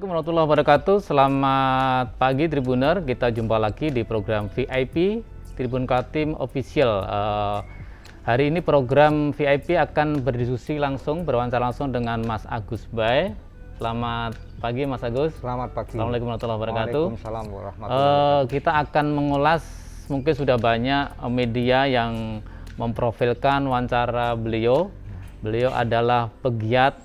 Assalamualaikum warahmatullahi wabarakatuh. Selamat pagi Tribuner. Kita jumpa lagi di program VIP Tribun Kaltim Official. Hari ini program VIP akan berdiskusi langsung, berwawancara langsung dengan Mas Agus Bay. Selamat pagi Mas Agus. Selamat pagi. Assalamualaikum warahmatullahi wabarakatuh. Waalaikumsalam warahmatullahi wabarakatuh. Kita akan mengulas, mungkin sudah banyak media yang memprofilkan wawancara beliau. Beliau adalah pegiat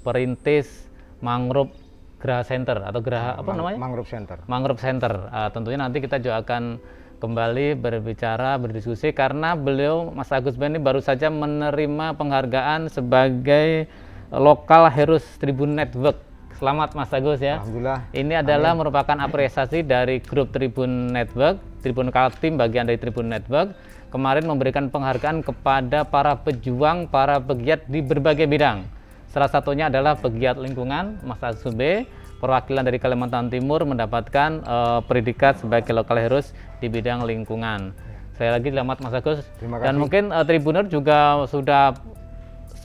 perintis mangrove Geraha Center atau Geraha apa namanya? Mangrove Center. Mangrove Center. Tentunya nanti kita juga akan kembali berbicara, berdiskusi karena beliau Mas Agus Bay ini baru saja menerima penghargaan sebagai Local Heroes Tribun Network. Selamat Mas Agus ya. Alhamdulillah. Ini adalah merupakan apresiasi dari grup Tribun Network, Tribun Kaltim bagian dari Tribun Network. Kemarin memberikan penghargaan kepada para pejuang, para pegiat di berbagai bidang. Salah satunya adalah pegiat lingkungan, Mas Agus Bay, perwakilan dari Kalimantan Timur mendapatkan predikat sebagai Local Heroes di bidang lingkungan. Saya lagi selamat Mas Agus. Terima kasih. Dan mungkin Tribuner juga sudah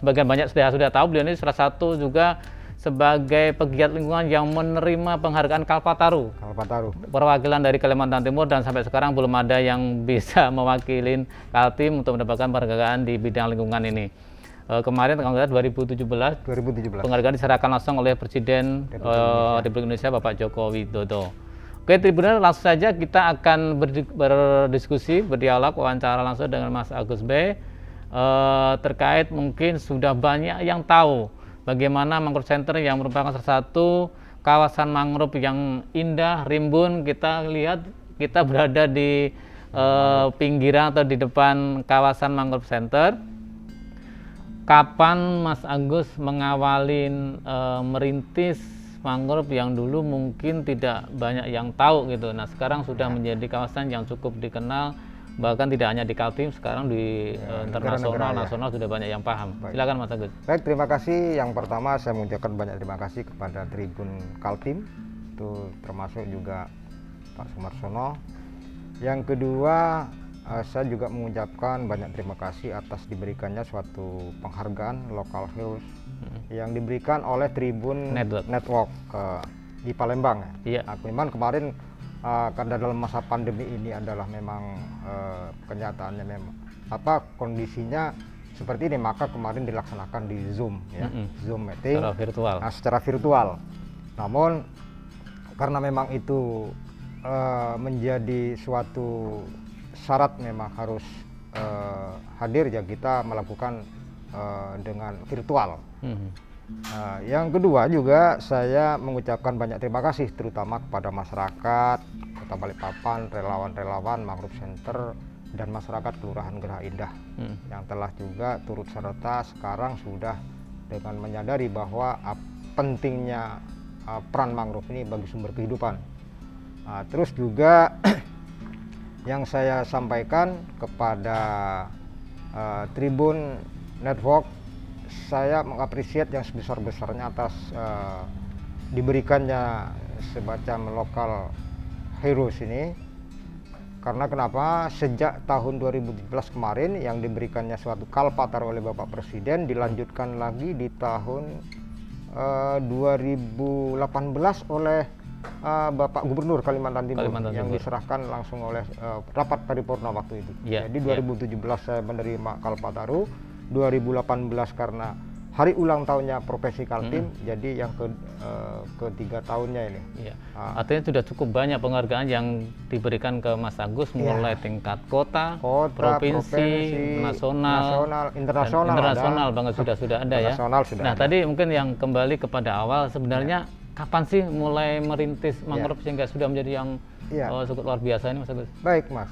sebagian banyak sudah tahu beliau ini salah satu juga sebagai pegiat lingkungan yang menerima penghargaan Kalpataru. Kalpataru. Perwakilan dari Kalimantan Timur dan sampai sekarang belum ada yang bisa mewakili Kaltim untuk mendapatkan penghargaan di bidang lingkungan ini. Kemarin tanggal 2017 penghargaan diserahkan langsung oleh Presiden Republik Indonesia Bapak Joko Widodo. Oke Tribuner, langsung saja kita akan berdiskusi, berdialog, wawancara langsung dengan Mas Agus Bay terkait mungkin sudah banyak yang tahu bagaimana Mangrove Center yang merupakan salah satu kawasan mangrove yang indah, rimbun. Kita lihat kita berada di pinggiran atau di depan kawasan Mangrove Center. Kapan Mas Agus mengawalin merintis mangrove yang dulu mungkin tidak banyak yang tahu gitu. Nah sekarang sudah menjadi kawasan yang cukup dikenal, bahkan tidak hanya di Kaltim, sekarang di internasional, nasional sudah banyak yang paham. Baik. Silakan Mas Agus. Baik, terima kasih. Yang pertama saya mengucapkan banyak terima kasih kepada Tribun Kaltim, itu termasuk juga Pak Sumarsono. Yang kedua, saya juga mengucapkan banyak terima kasih atas diberikannya suatu penghargaan Local Heroes yang diberikan oleh Tribun Network di Palembang. Iya. Nah, memang kemarin karena dalam masa pandemi ini adalah memang kenyataannya memang kondisinya seperti ini, maka kemarin dilaksanakan di Zoom ya, Zoom meeting Secara virtual. Secara virtual. Namun karena memang itu menjadi suatu syarat memang harus hadir, ya kita melakukan dengan virtual. Yang kedua juga saya mengucapkan banyak terima kasih terutama kepada masyarakat Kota Balikpapan, relawan-relawan Mangrove Center dan masyarakat Kelurahan Geraha Indah yang telah juga turut serta sekarang sudah dengan menyadari bahwa pentingnya peran mangrove ini bagi sumber kehidupan. Terus juga yang saya sampaikan kepada Tribun Network, saya mengapresiasi yang sebesar-besarnya atas diberikannya semacam Local Heroes ini. Karena kenapa? Sejak tahun 2017 kemarin yang diberikannya suatu Kalpataru oleh Bapak Presiden, dilanjutkan lagi di tahun 2018 oleh Bapak Gubernur Kalimantan Timur yang diserahkan langsung oleh rapat paripurna waktu itu. Jadi 2017 saya menerima Kalpataru, 2018 karena hari ulang tahunnya Provinsi Kaltim, jadi yang ketiga tahunnya ini. Artinya sudah cukup banyak penghargaan yang diberikan ke Mas Agus, mulai tingkat kota, provinsi, nasional, internasional banget sudah ada ya. Nah tadi mungkin yang kembali kepada awal, sebenarnya kapan sih mulai merintis mangrove sehingga sudah menjadi yang cukup luar biasa ini Mas Agus? Baik Mas,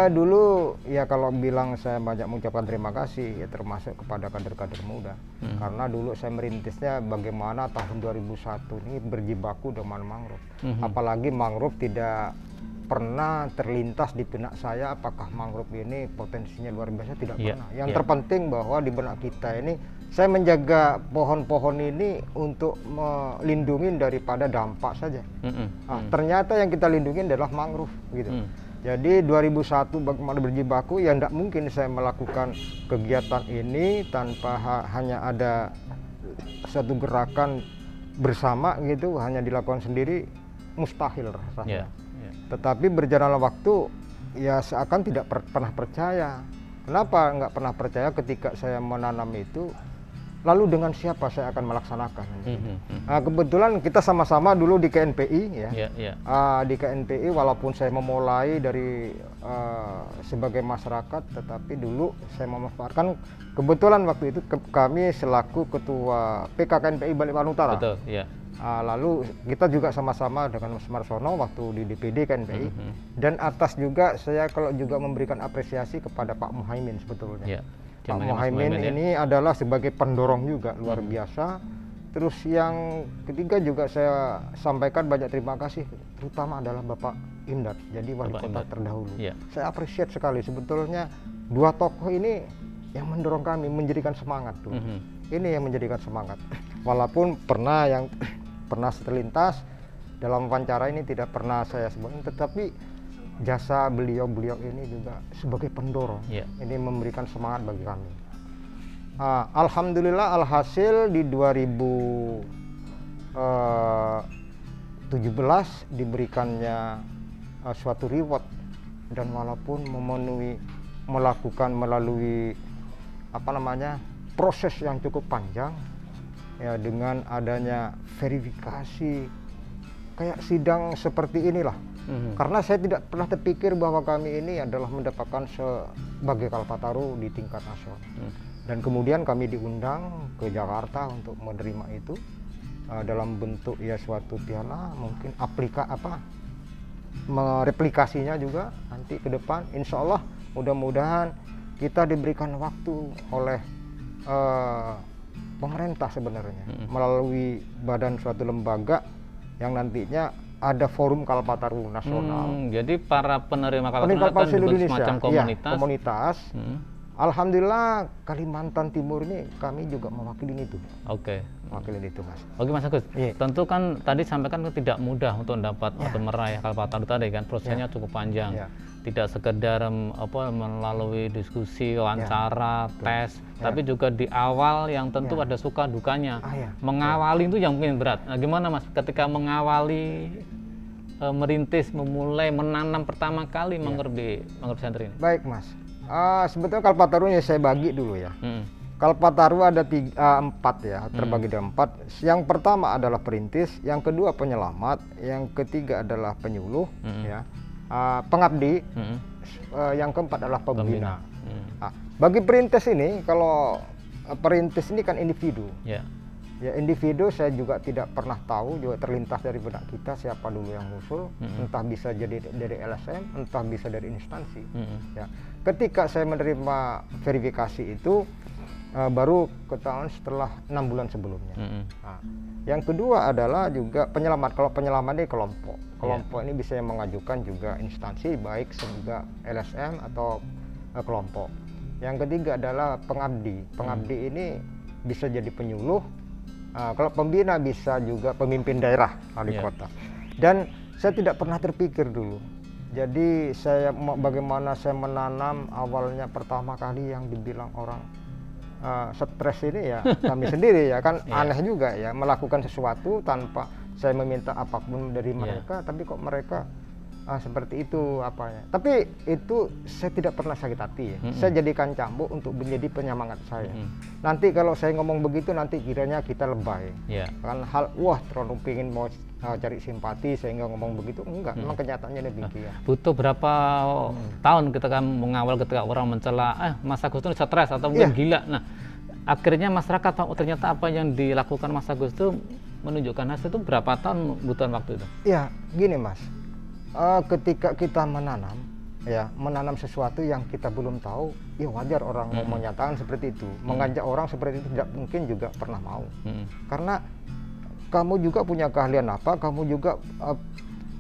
dulu ya kalau bilang saya banyak mengucapkan terima kasih ya termasuk kepada kader-kader muda. Karena dulu saya merintisnya bagaimana tahun 2001 ini berjibaku dengan mangrove. Apalagi mangrove tidak pernah terlintas di benak saya apakah mangrove ini potensinya luar biasa, tidak pernah. Yang terpenting bahwa di benak kita ini saya menjaga pohon-pohon ini untuk melindungi daripada dampak saja. Ternyata yang kita lindungi adalah mangrove gitu. Jadi 2001 bagaimana berjibaku, ya tidak mungkin saya melakukan kegiatan ini tanpa hanya ada satu gerakan bersama gitu hanya dilakukan sendiri mustahil rasanya. Tetapi berjalanlah waktu ya seakan tidak pernah percaya. Kenapa nggak pernah percaya ketika saya menanam itu? Lalu dengan siapa saya akan melaksanakan? Nah, kebetulan kita sama-sama dulu di KNPI ya. Di KNPI walaupun saya memulai dari sebagai masyarakat, tetapi dulu saya memanfaatkan kebetulan waktu itu kami selaku ketua PKKNPI Balikpapan Utara. Betul, ya. Lalu kita juga sama-sama dengan Mas Marsono waktu di DPD KNPI dan atas juga saya kalau juga memberikan apresiasi kepada Pak Muhaimin sebetulnya. Pak Muhaimin ini adalah sebagai pendorong juga luar biasa. Terus yang ketiga juga saya sampaikan banyak terima kasih terutama adalah Bapak Indad, jadi wali kota terdahulu. Saya apresiasi sekali sebetulnya dua tokoh ini yang mendorong kami, menjadikan semangat tuh. Ini yang menjadikan semangat. Walaupun pernah terlintas dalam wawancara ini tidak pernah saya sebutkan, tetapi jasa beliau ini juga sebagai pendorong. Ini memberikan semangat bagi kami. Alhamdulillah alhasil di 2017 diberikannya suatu reward, dan walaupun melalui proses yang cukup panjang ya, dengan adanya verifikasi kayak sidang seperti inilah. Karena saya tidak pernah terpikir bahwa kami ini adalah mendapatkan sebagai Kalpataru di tingkat nasional. Dan kemudian kami diundang ke Jakarta untuk menerima itu dalam bentuk ya suatu piala, mungkin mereplikasinya juga nanti ke depan. Insya Allah mudah-mudahan kita diberikan waktu oleh pemerintah sebenarnya melalui badan suatu lembaga yang nantinya ada forum Kalpataru nasional. Jadi para penerima Kalpataru akan dibentuk semacam komunitas. Alhamdulillah Kalimantan Timur ini kami juga mewakili itu. Mewakili itu, Mas. Oke, Mas Agus. Tentu kan tadi sampaikan tidak mudah untuk mendapat atau meraih Kalpataru tadi kan, prosesnya cukup panjang. Tidak sekedar melalui diskusi, wawancara, tes, tapi juga di awal yang tentu ada suka dukanya. Mengawali itu yang mungkin berat. Nah, gimana Mas ketika mengawali, merintis, memulai menanam pertama kali mangrove di mangrove center ini? Baik, Mas. Sebetulnya Kalpatarunya saya bagi dulu ya. Kalpataru ada 4 ya, terbagi dalam 4. Yang pertama adalah perintis, yang kedua penyelamat, yang ketiga adalah penyuluh, ya. Pengabdi, yang keempat adalah pembina. Bagi perintis ini, kalau perintis ini kan individu. Ya individu saya juga tidak pernah tahu, juga terlintas dari benak kita siapa dulu yang ngusul, entah bisa jadi dari LSM, entah bisa dari instansi. Ya, ketika saya menerima verifikasi itu baru ketahuan setelah 6 bulan sebelumnya. Yang kedua adalah juga penyelamat. Kalau penyelamat ini kelompok ini bisa mengajukan juga instansi baik juga LSM atau kelompok. Yang ketiga adalah pengabdi. Pengabdi ini bisa jadi penyuluh. Kalau pembina bisa juga pemimpin daerah wali kota. Dan saya tidak pernah terpikir dulu. Jadi bagaimana saya menanam awalnya pertama kali yang dibilang orang stres ini ya kami sendiri ya kan aneh juga ya, melakukan sesuatu tanpa saya meminta apapun dari mereka, tapi kok mereka seperti itu apanya. Tapi itu saya tidak pernah sakit hati ya. Saya jadikan cambuk untuk menjadi penyemangat saya. Nanti kalau saya ngomong begitu nanti kiranya kita lebay. Kan terlalu pingin mau cari simpati sehingga ngomong begitu. Enggak, memang kenyataannya demikian. Butuh berapa tahun ketika mengawal ketika orang mencela Mas Agus itu stres atau mungkin gila. Nah, akhirnya masyarakat ternyata apa yang dilakukan Mas Agus itu menunjukkan hasil itu berapa tahun butuhan waktu itu? Ya, gini Mas. Ketika kita menanam sesuatu yang kita belum tahu, ya wajar orang mau menyatakan seperti itu. Mengajak orang seperti itu tidak mungkin juga pernah mau. Karena kamu juga punya keahlian apa, kamu juga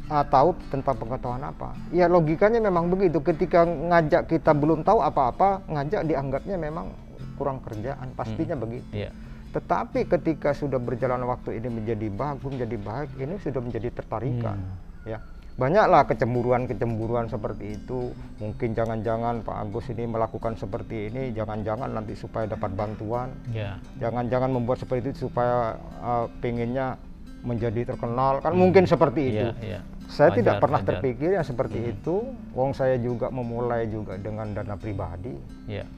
tahu tentang pengetahuan apa. Ya logikanya memang begitu. Ketika ngajak kita belum tahu apa-apa, ngajak dianggapnya memang kurang kerjaan, pastinya begitu. Tetapi ketika sudah berjalan waktu ini menjadi bagus, menjadi baik, ini sudah menjadi tertarikan. Ya. banyaklah kecemburuan seperti itu. Mungkin jangan-jangan Pak Agus ini melakukan seperti ini, jangan-jangan nanti supaya dapat bantuan, jangan-jangan membuat seperti itu supaya pengennya menjadi terkenal, kan mungkin seperti itu. Saya tidak pernah terpikir yang seperti itu. Wong saya juga memulai juga dengan dana pribadi.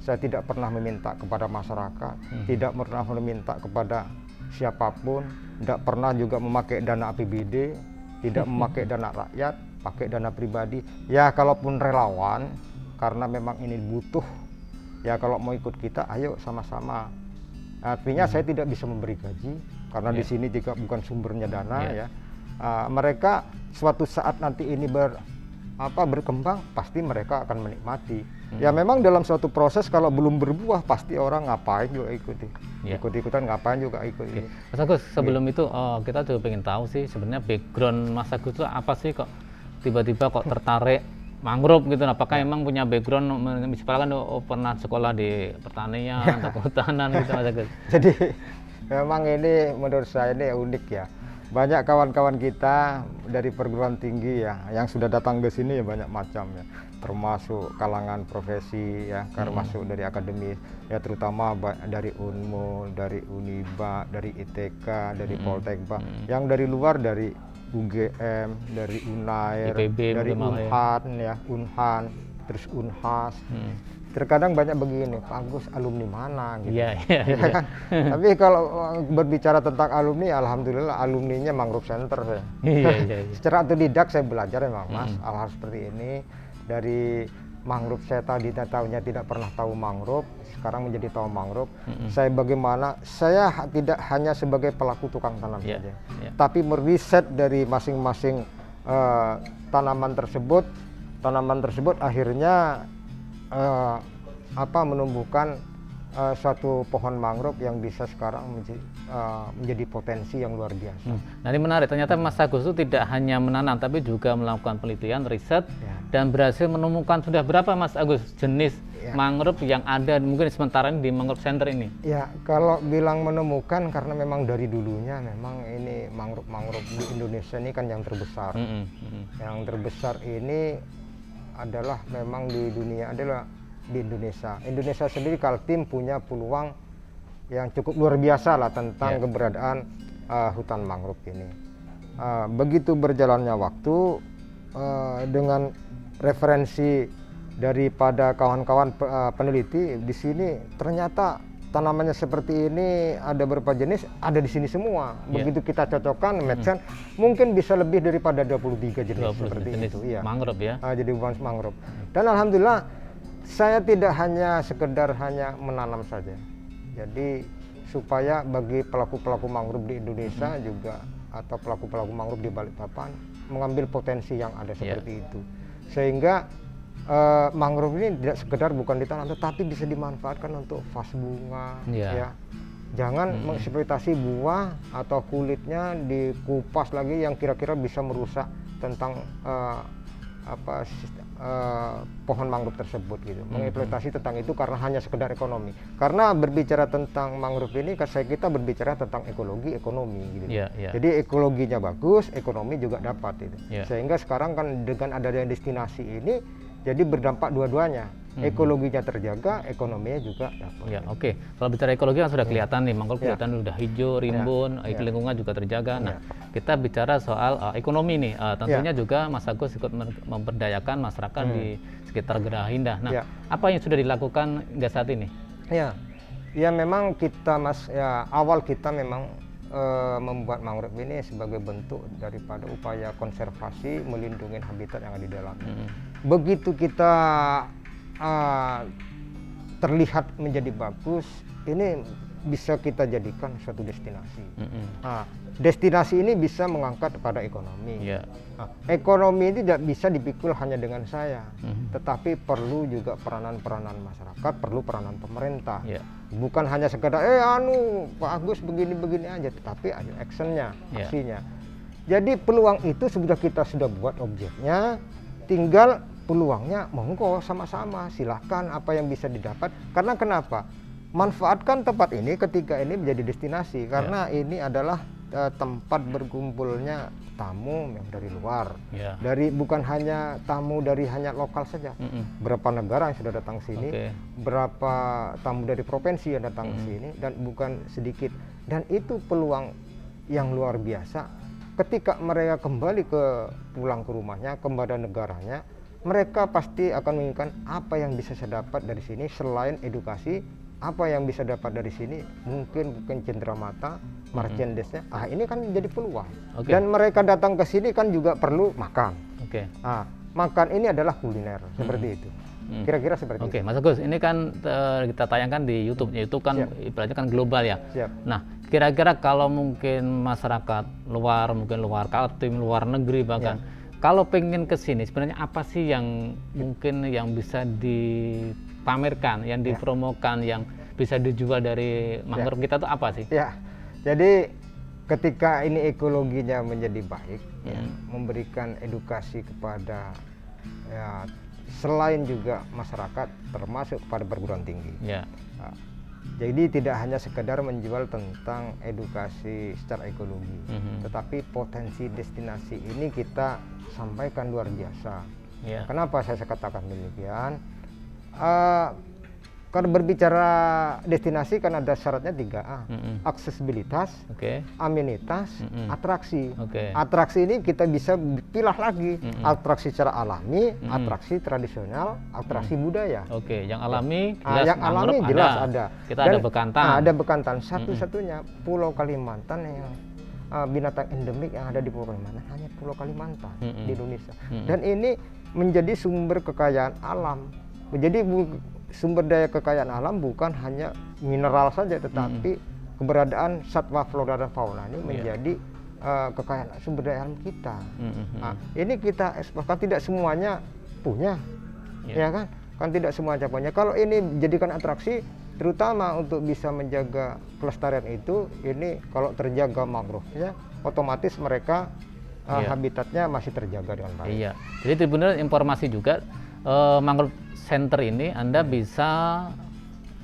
Saya tidak pernah meminta kepada masyarakat, tidak pernah meminta kepada siapapun, tidak pernah juga memakai dana APBD, tidak memakai dana rakyat, pakai dana pribadi. Ya kalaupun relawan, karena memang ini butuh, ya kalau mau ikut kita, ayo sama-sama. Artinya saya tidak bisa memberi gaji, karena di sini juga bukan sumbernya dana ya. Mereka suatu saat nanti ini berkembang, pasti mereka akan menikmati. Ya memang dalam suatu proses kalau belum berbuah, pasti orang ngapain juga ikuti. Ikut-ikutan ngapain juga ikuti. Mas Agus, sebelum itu kita juga pengen tahu sih sebenarnya background Mas Agus itu apa sih kok tiba-tiba kok tertarik mangrove gitu? Apakah emang punya background misalkan pernah sekolah di pertanian atau kehutanan gitu Mas Agus? Jadi memang ini menurut saya ini unik ya. Banyak kawan-kawan kita dari perguruan tinggi ya yang sudah datang ke sini ya banyak macam ya, termasuk kalangan profesi ya, termasuk dari akademis ya, terutama dari Unmul, dari Uniba, dari ITK, dari Poltekba, yang dari luar dari UGM, dari Unair, IPB, dari Unhan ya, Unhan, terus Unhas. Terkadang banyak begini, Pak Agus alumni mana gitu. Ya kan? Tapi kalau berbicara tentang alumni, alhamdulillah alumninya Mangrove Center saya. Secara otodidak saya belajar memang Mas, hal-hal seperti ini. Dari mangrove saya tahunya tidak pernah tahu mangrove, sekarang menjadi tahu mangrove. Saya tidak hanya sebagai pelaku tukang tanam saja, tapi meriset dari masing-masing tanaman tersebut akhirnya menumbuhkan suatu pohon mangrove yang bisa sekarang menjadi potensi yang luar biasa. Nah ini menarik, ternyata Mas Agus itu tidak hanya menanam tapi juga melakukan penelitian, riset, dan berhasil menemukan sudah berapa Mas Agus jenis mangrove yang ada mungkin sementara ini di Mangrove Center ini? Ya kalau bilang menemukan, karena memang dari dulunya memang ini mangrove di Indonesia ini kan yang terbesar. Yang terbesar ini adalah memang di dunia adalah di Indonesia. Indonesia sendiri Kaltim punya peluang yang cukup luar biasa lah tentang keberadaan hutan mangrove ini. Begitu berjalannya waktu dengan referensi daripada kawan-kawan peneliti di sini, ternyata tanamannya seperti ini ada beberapa jenis ada di sini semua. Begitu kita cocokkan, matchkan, mungkin bisa lebih daripada 23 jenis seperti itu. Mangrove ya. Jadi bukan mangrove. Dan alhamdulillah saya tidak hanya sekedar menanam saja. Jadi supaya bagi pelaku-pelaku mangrove di Indonesia juga atau pelaku-pelaku mangrove di Balikpapan mengambil potensi yang ada seperti itu. Sehingga mangrove ini tidak sekedar bukan ditanam, tetapi bisa dimanfaatkan untuk vas bunga. Jangan mengeksploitasi buah atau kulitnya dikupas lagi yang kira-kira bisa merusak tentang pohon mangrove tersebut gitu. Mengeksploitasi tentang itu karena hanya sekedar ekonomi. Karena berbicara tentang mangrove ini kita berbicara tentang ekologi, ekonomi gitu. Jadi ekologinya bagus, ekonomi juga dapat itu. Sehingga sekarang kan dengan adanya destinasi ini jadi berdampak dua-duanya. Ekologinya terjaga, ekonominya juga dapat. Oke. Kalau bicara ekologi kan sudah kelihatan nih, mangrove kelihatan sudah hijau, rimbun, lingkungan juga terjaga. Nah, kita bicara soal ekonomi nih. Tentunya juga Mas Agus ikut memberdayakan masyarakat di sekitar Geraha Indah. Nah, apa yang sudah dilakukan hingga saat ini? Ya memang kita awal kita memang membuat mangrove ini sebagai bentuk daripada upaya konservasi, melindungi habitat yang ada di dalamnya. Begitu kita terlihat menjadi bagus, ini bisa kita jadikan suatu destinasi. Destinasi ini bisa mengangkat pada ekonomi. Ekonomi ini tidak bisa dipikul hanya dengan saya, tetapi perlu juga peranan-peranan masyarakat, perlu peranan pemerintah. Bukan hanya sekedar Pak Agus begini-begini aja, tetapi ada actionnya, aksinya. Jadi peluang itu kita sudah buat objeknya, tinggal peluangnya monggo sama-sama silahkan apa yang bisa didapat. Karena kenapa? Manfaatkan tempat ini ketika ini menjadi destinasi, karena ini adalah tempat berkumpulnya tamu yang dari luar, Ya. dari bukan hanya tamu dari hanya lokal saja, berapa negara yang sudah datang sini, berapa tamu dari provinsi yang datang ke sini, dan bukan sedikit. Dan itu peluang yang luar biasa. Ketika mereka kembali pulang ke rumahnya, kepada negaranya, mereka pasti akan menginginkan apa yang bisa saya dapat dari sini selain edukasi, apa yang bisa dapat dari sini, mungkin cenderamata, merchandise-nya. Ini kan jadi peluang. Dan mereka datang ke sini kan juga perlu makan. Makan ini adalah kuliner, seperti itu. Kira-kira seperti itu. Mas Agus, ini kan kita tayangkan di YouTube. YouTube kan ibaratnya kan global ya. Nah, kira-kira kalau mungkin masyarakat luar, mungkin luar Kaltim, luar negeri bahkan, kalau pengen ke sini sebenarnya apa sih yang mungkin yang bisa dipamerkan, yang dipromokan, yang bisa dijual dari mangrove kita tuh apa sih? Jadi ketika ini ekologinya menjadi baik, memberikan edukasi kepada selain juga masyarakat, termasuk kepada perguruan tinggi. Jadi tidak hanya sekedar menjual tentang edukasi secara ekologi, tetapi potensi destinasi ini kita sampaikan luar biasa. Kenapa saya katakan demikian? Kalau berbicara destinasi kan ada syaratnya 3A, aksesibilitas, amenitas, atraksi. Atraksi ini kita bisa pilah lagi, atraksi secara alami, atraksi tradisional, atraksi budaya. Yang alami, yang alami jelas ada. Kita ada bekantan. Ada bekantan. Satu-satunya Pulau Kalimantan yang binatang endemik yang ada di Pulau Kalimantan hanya Pulau Kalimantan di Indonesia. Dan ini menjadi sumber kekayaan alam. Jadi sumber daya kekayaan alam bukan hanya mineral saja, tetapi keberadaan satwa flora dan fauna ini menjadi kekayaan sumber daya alam kita. Ini kita ekspor, tidak semuanya punya, ya kan? Kan tidak semuanya punya. Kalau ini jadikan atraksi, terutama untuk bisa menjaga kelestarian itu, ini kalau terjaga mangrove-nya, otomatis mereka habitatnya masih terjaga dengan baik. Jadi benar informasi juga, mangrove center ini Anda bisa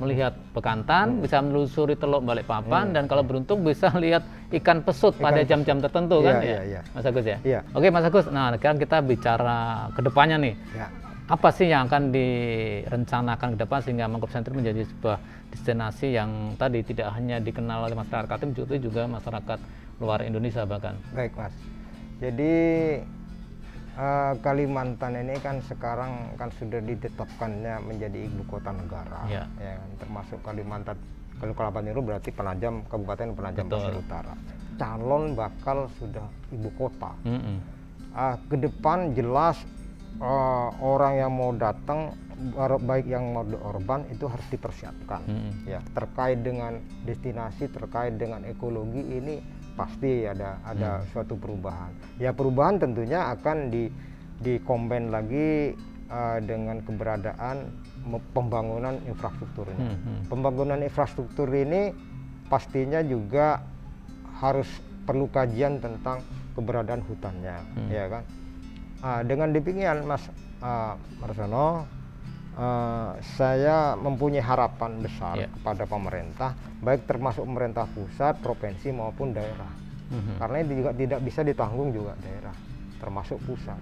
melihat bekantan, bisa menelusuri Teluk Balikpapan, dan kalau beruntung bisa lihat ikan pesut pada jam-jam tertentu kan, Mas Agus ya? Oke Mas Agus, nah sekarang kita bicara ke depannya nih. Apa sih yang akan direncanakan ke depan sehingga mangrove center menjadi sebuah destinasi yang tadi tidak hanya dikenal oleh masyarakat Kaltim, juga masyarakat luar Indonesia bahkan? Baik Mas, jadi Kalimantan ini kan sekarang kan sudah ditetapkannya menjadi ibu kota negara, termasuk Kalimantan Timur berarti Penajam, Kabupaten Penajam Pasir Utara. Calon bakal sudah ibu kota. Ke depan jelas orang yang mau datang, baik yang mau urban itu harus dipersiapkan. Terkait dengan destinasi, terkait dengan ekologi ini pasti ada suatu perubahan. Perubahan tentunya akan dikombin lagi dengan keberadaan pembangunan infrastrukturnya. Pembangunan infrastruktur ini pastinya juga harus perlu kajian tentang keberadaan hutannya, ya kan? Dengan demikian Mas Marsono, saya mempunyai harapan besar kepada pemerintah, baik termasuk pemerintah pusat, provinsi maupun daerah. Karena ini juga tidak bisa ditanggung juga daerah, termasuk pusat.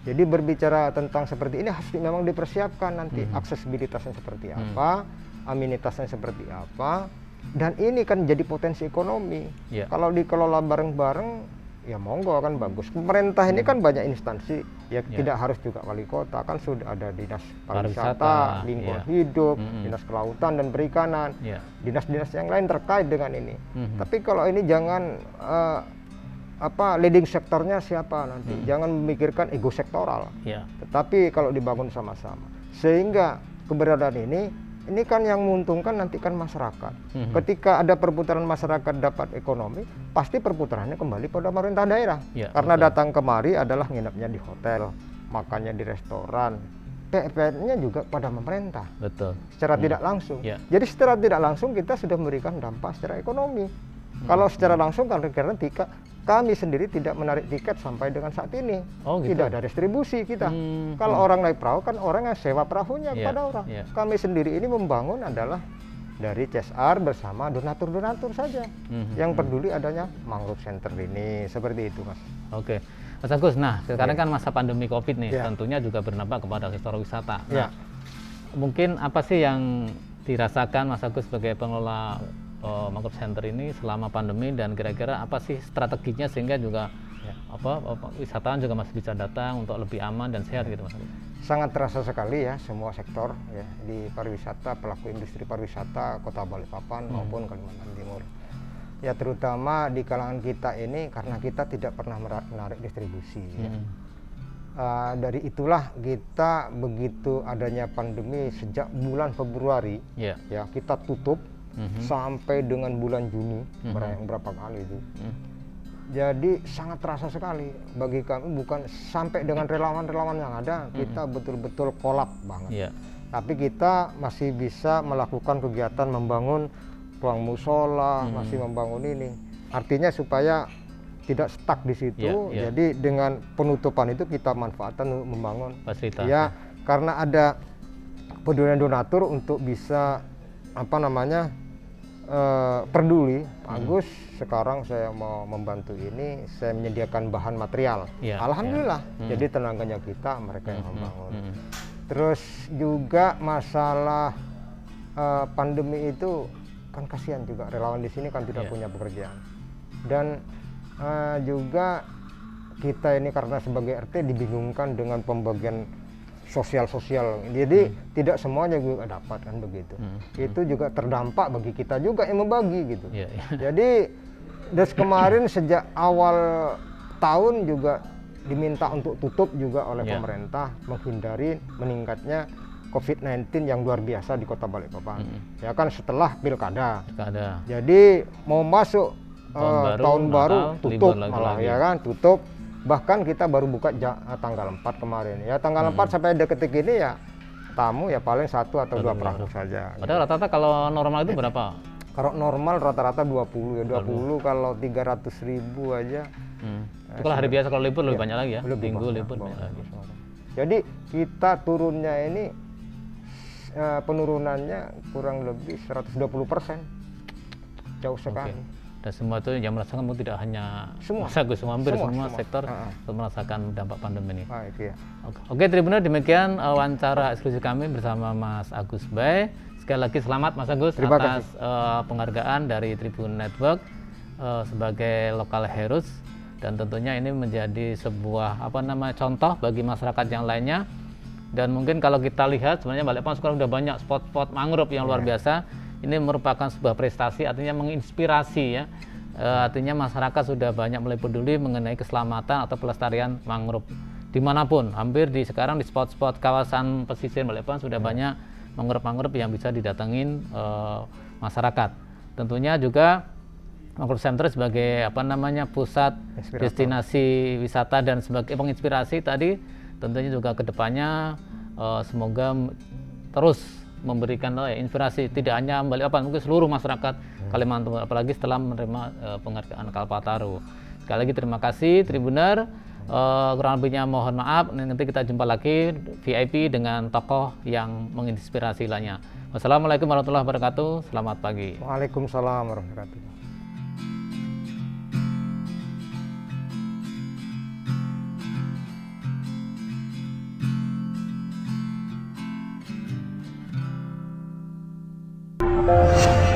Jadi berbicara tentang seperti ini harus memang dipersiapkan nanti aksesibilitasnya seperti apa, amenitasnya seperti apa, dan ini kan jadi potensi ekonomi. Kalau dikelola bareng-bareng, ya monggo kan bagus. Pemerintah ini kan banyak instansi, tidak harus juga wali kota, kan sudah ada dinas pariwisata, lingkungan hidup, dinas kelautan dan perikanan, dinas-dinas yang lain terkait dengan ini. Tapi kalau ini jangan leading sektornya siapa nanti, jangan memikirkan ego sektoral, tetapi kalau dibangun sama-sama, sehingga keberadaan ini kan yang menguntungkan nanti kan masyarakat. Ketika ada perputaran masyarakat dapat ekonomi, pasti perputarannya kembali pada pemerintah daerah. Karena datang kemari adalah nginepnya di hotel, makannya di restoran, PPN-nya juga pada pemerintah. Secara tidak langsung. Jadi secara tidak langsung kita sudah memberikan dampak secara ekonomi. Kalau secara langsung karena kami sendiri tidak menarik tiket sampai dengan saat ini. Tidak ada distribusi kita. Kalau orang naik perahu kan orang yang sewa perahunya kepada orang. Kami sendiri ini membangun adalah dari CSR bersama donatur-donatur saja yang peduli adanya mangrove center ini, seperti itu Mas. Oke, Mas Agus. Nah, sekarang kan masa pandemi COVID nih, Ya. tentunya juga berdampak kepada sektor wisata. Ya. Nah, mungkin apa sih yang dirasakan Mas Agus sebagai pengelola mangrove center ini selama pandemi, dan kira-kira apa sih strateginya sehingga juga wisatawan juga masih bisa datang untuk lebih aman dan sehat gitu Mas Agus? Sangat terasa sekali ya semua sektor ya di pariwisata, pelaku industri pariwisata Kota Balikpapan maupun Kalimantan Timur. Ya terutama di kalangan kita ini karena kita tidak pernah menarik distribusi. Ya. Dari itulah kita begitu adanya pandemi sejak bulan Februari ya kita tutup sampai dengan bulan Juni berapa kali itu. Jadi sangat terasa sekali bagi kami, bukan sampai dengan relawan-relawan yang ada, kita betul-betul kolap banget. Tapi kita masih bisa melakukan kegiatan membangun ruang musola, masih membangun ini. Artinya supaya tidak stuck di situ. Jadi dengan penutupan itu kita manfaatkan untuk membangun fasilitas. Ya, karena ada pedulian donatur untuk bisa peduli. Pak Agus, sekarang saya mau membantu ini, saya menyediakan bahan material. Alhamdulillah. Jadi tenaganya kita, mereka yang membangun. Terus juga masalah pandemi itu kan kasihan juga relawan di sini kan tidak punya pekerjaan. Dan juga kita ini karena sebagai RT dibingungkan dengan pembagian sosial, jadi tidak semuanya juga dapat kan begitu. Itu juga terdampak bagi kita juga yang membagi gitu. Jadi dari kemarin sejak awal tahun juga diminta untuk tutup juga oleh pemerintah menghindari meningkatnya COVID-19 yang luar biasa di Kota Balikpapan. Ya kan setelah pilkada. Jadi mau masuk tahun baru tutup malah ya kan tutup. Bahkan kita baru buka tanggal 4 kemarin. Ya tanggal 4 sampai detik ini ya tamu ya paling 1 atau 2 perahu saja. Padahal rata-rata kalau normal itu berapa? Kalau normal rata-rata 20 ya. 20 kalau 300.000 aja. Itu kalau hari biasa, kalau libur lebih banyak lagi ya. Minggu libur banyak lagi. Jadi kita turunnya ini penurunannya kurang lebih 120%. Jauh sekali. Dan semua itu yang merasakan tidak hanya Mas Agus, hampir semua sektor merasakan dampak pandemi ini. Oke, Tribuner, demikian wawancara eksklusif kami bersama Mas Agus Bay. Sekali lagi selamat Mas Agus atas penghargaan dari Tribun Network sebagai Local Heroes, dan tentunya ini menjadi sebuah contoh bagi masyarakat yang lainnya. Dan mungkin kalau kita lihat sebenarnya Balikpapan sekarang sudah banyak spot-spot mangrove yang luar biasa. Ini merupakan sebuah prestasi, artinya menginspirasi ya. Artinya masyarakat sudah banyak mulai peduli mengenai keselamatan atau pelestarian mangrove dimanapun. Hampir sekarang di spot-spot kawasan pesisir Balikpapan sudah banyak mangrove-mangrove yang bisa didatengin masyarakat. Tentunya juga Mangrove Center sebagai pusat destinasi wisata dan sebagai penginspirasi tadi, tentunya juga kedepannya semoga terus memberikan inspirasi tidak hanya Balikpapan, mungkin seluruh masyarakat Kalimantan, apalagi setelah menerima penghargaan Kalpataru. Sekali lagi terima kasih Tribuner, kurang lebihnya mohon maaf. Nanti kita jumpa lagi VIP dengan tokoh yang menginspirasi lainnya. Wassalamualaikum warahmatullahi wabarakatuh. Selamat pagi. Waalaikumsalam warahmatullahi wabarakatuh. Thank you.